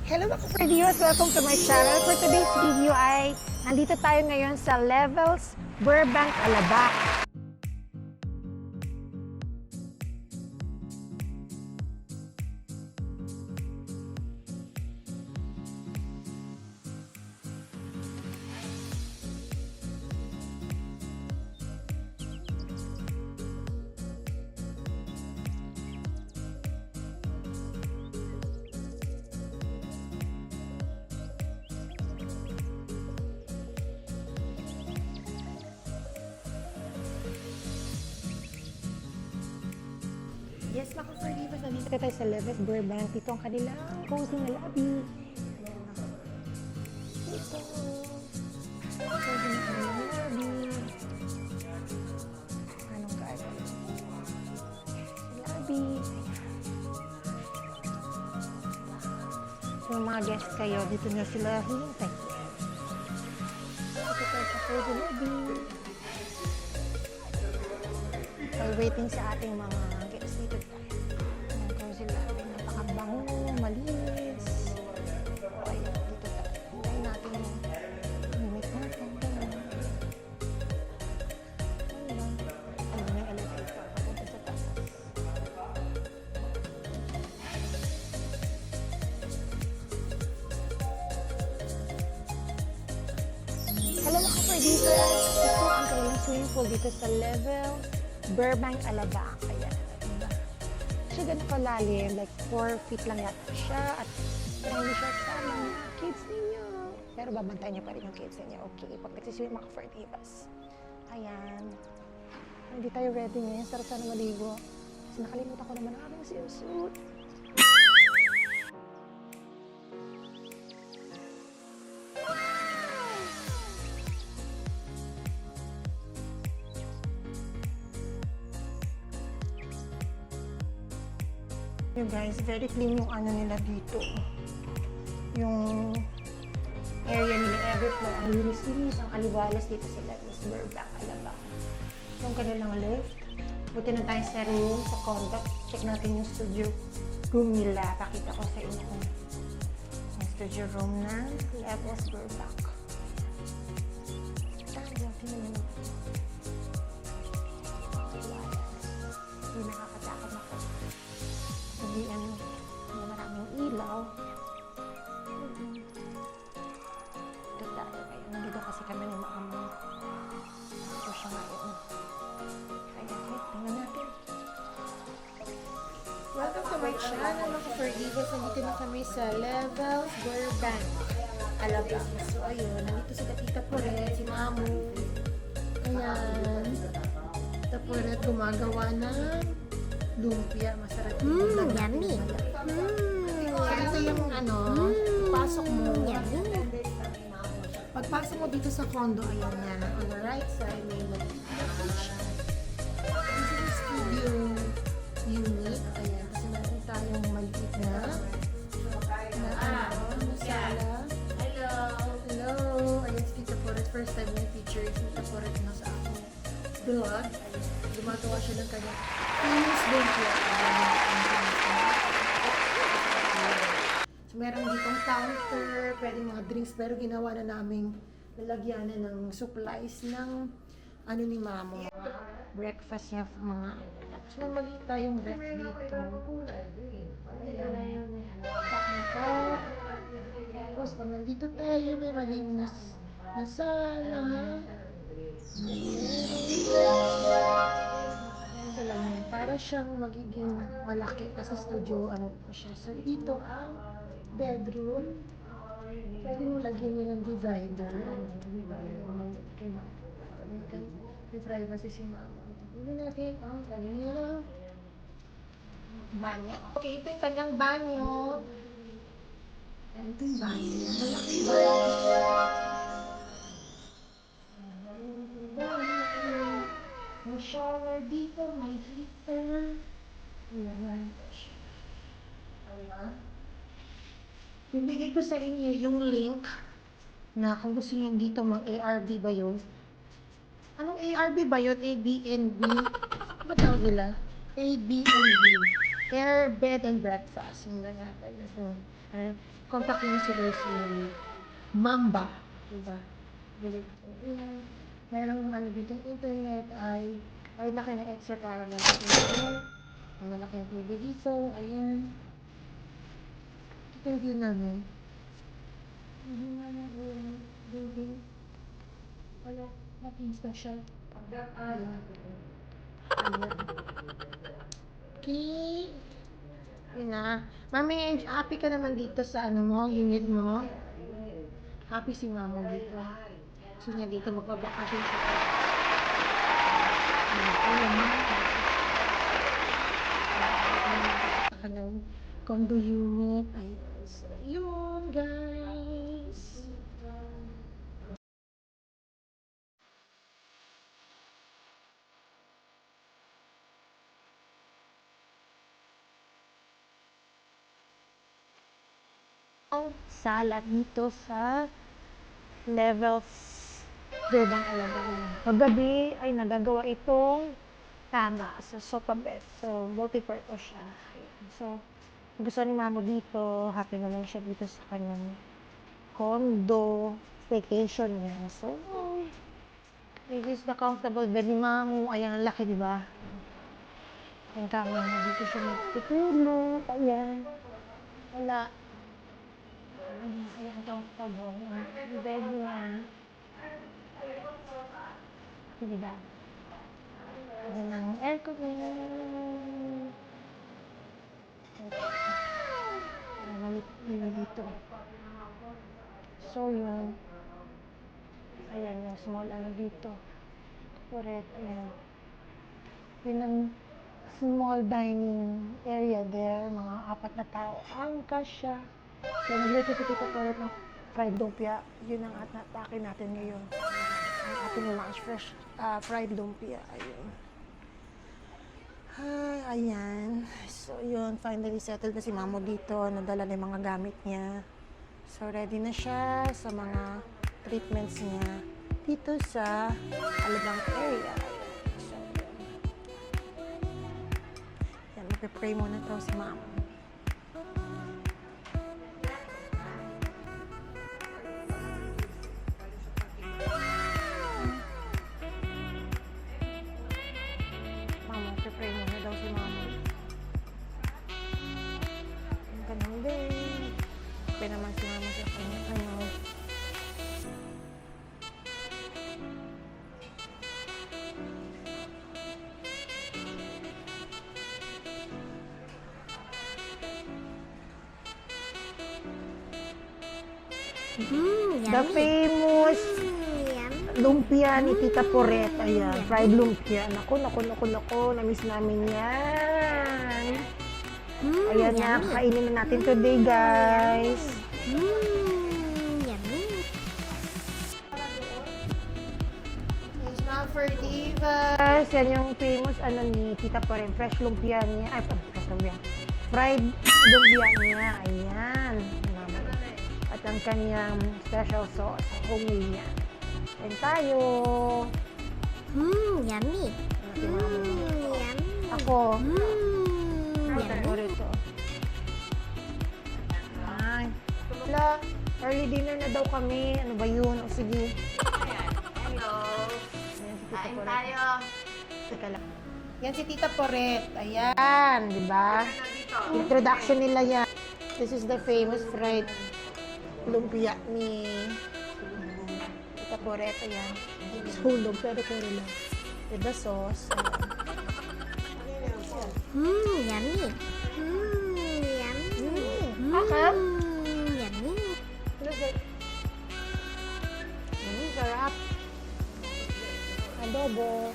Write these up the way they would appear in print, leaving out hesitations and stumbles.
Hello mga ka-Ferdios! Welcome to my channel. For today's video ay nandito tayo ngayon sa Levels, Burbank, Alabang. Yes, mga ka-Ferdios, nandito tayo sa Levels, Burbank. Ito ang kanilang cozy na lobby. Ito. Cozy na kanilang lobby. Anong garden? Lobby. Kung mga guests kayo, dito na sila hihintay. Ito tayo sa cozy lobby. While waiting sa ating mga guests dito tayo. Ang cozy lobby. Napakabango, malinis. Ayan, dito tayo. Hintayin natin yung unit natin. Ayan. Ayan yung elevator. Papunta sa taas. Hello mga ka-Ferdios! Ito ang kanilang swimming pool dito sa Level Burbank, Alabang. Ayan. Diba? Siya ganun kalalim. Like 4 feet lang yata siya. At hindi siya sa mga kids ninyo. Pero babantayan niyo pa rin yung kids ninyo. Okay. Pag nagsiswim mga ka-Ferdios. Ayan. Hindi tayo ready ngayon. Sarap sana maligo. Kasi nakalimutan ko naman ang aming swimsuit. You guys, very clean yung ano nila dito. Yung area nila, every floor. Ang linis-linis, ang aliwalas dito sa Levels, Burbank, Alabang. Yung kanilang lift. Buti na tayo sa room, sa condo. Check natin yung studio room nila. Pakita ko sa inyo yung studio room na Levels, Burbank. Tayo, tingnan nyo. Hindi nakakatakot na po. Hindi maraming ilaw. Ito tayo kayo. Nandito kasi kami ni Mama. Ito siya ngayon. Kaya, tingnan natin. Welcome to my channel, mga ka-Ferdios. Nandito na kami sa Levels, Burbank, Alabang. So, ayun. Nandito si Tita Poret, si Mamu. Ayan. Tita Poret gumagawa ng lumpia, masarap yung yummy. Ito yung ano, pasok mo. Yummy. Pagpasok mo dito sa condo, ayan na. On the right side, may maliit na kitchen. This is the studio unit. Ayan, kasi meron tayong maliit na sala. Hello. Ayan, si Tita Poret. First time yung feature si Tita Poret na sa akin vlog. Ayan, gumagawa siya ng kanyang famous lumpia. So, meron ditong counter, pwede mga drinks, pero ginawa na namin lalagyanan ng supplies ng ano ni Mama. Breakfast niya, mga so, maliit tayong ref dito. Ayan. Tapos, pag nandito tayo, may malinis na sala. Ito lang yun. Para siyang magiging malaki kasi studio, ano po siya. So, dito ang bedroom. Pwede mo lagyan nyo ng divider. May privacy si Mama. Hindi natin ang kanyang banyo. Okay, ito yung kanyang banyo. Ito yung banyo. Malaki banyo. May shower dito, may heater. Ayan. Ayan. Bibigay ko sa inyo yung link na kung gusto nyo dito mag-ARB ba yun? Anong ARB ba yun? Airbnb? Ba't tawag nila? Airbnb. Air, bed, and breakfast. Yung ganyan. Contact niyo sila si Mamba. Diba? Merong ano dito, internet ay laki na extra para na sa internet. Ang malaki ang TV dito, ayan. Ito yung view namin. Hindi nga na yung building. Wala, nothing special. Ayan. Okay. Yun na. Mami, happy ka naman dito sa ano mo, unit mo? Happy si mama dito. Gusto niya dito magbabakasyon siya. Ayun. Condo unit. Ayun. So, yun guys. Sala dito sa level Bebang Alabang. Paggabi ay nagagawa itong tama sa sofa bed. So, multi-purpose siya. So, gusto ni mama dito, happy na lang siya dito sa kanyang condo, vacation niya. So, it is the comfortable bed ni mama. Ayan, ang laki, di ba? Ang kama niya, dito siya magtutulog. Ayan. Wala. Ayan, comfortable. Ang bed niya. Di ba? Ayan ang aircon niya. Ayan, dito. So, yun. Ayan, yung small ano dito. Correct, ayan. Yun ang small dining area there. Mga 4 na tao ang kasya. So, nagluto ko correct ng fried lumpia. Yun ang atake natin ngayon. Ang ating lunch, fresh fried lumpia. Ayun. Ayan. So, yun. Finally settled na si Mamo dito. Nadala na yung mga gamit niya. So, ready na siya sa mga treatments niya dito sa Alabang area. So, yan. Magpe-pray muna daw si Mamo. Magpe-pray muna daw si Mamo. Ang ganun din. Okay naman si Mamo sa kanya. The famous lumpia ni Tita Poret. Ayan, fried lumpia. Naku. Namiss namin yan. Ayan na, kainin na natin today, guys. Yummy. It's not for divas. Yan yung famous ano ni Tita Poret. Fresh lumpia niya. Ay, fresh lumpia. Fried lumpia niya. Ayan. At ang kanyang special sauce. Homemade niya. Kain tayo. Yummy. Yummy. Ako. Yummy. Ito. Ay. Wala. Early dinner na daw kami. Ano ba yun? O sige. Hello. Kain tayo. Teka lang. Yan si Tita Poret. Ayan. Diba? Introduction nila yan. This is the famous fried lumpia ni Tita Poret. Ayan. Hulog. Pero lang. With the sauce. Yummy. Yummy. Akap? Yummy. Look at. Sarap. Adobo.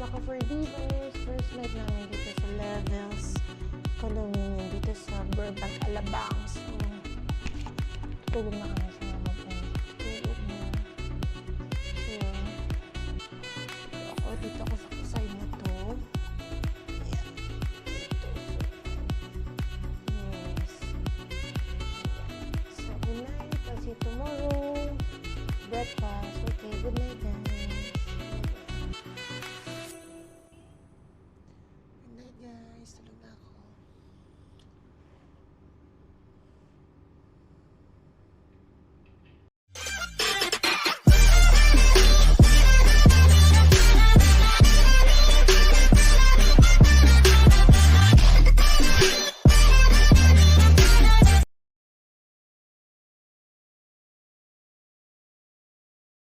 Baka for divas, first night namin dito sa Levels Condominium dito sa Burbank, Alabang. So, tutulog na kami sa mama ko. Tutulog na. So, yun. So, dito ako sa side na to. Ayan. Dito. guys, tulog na ako.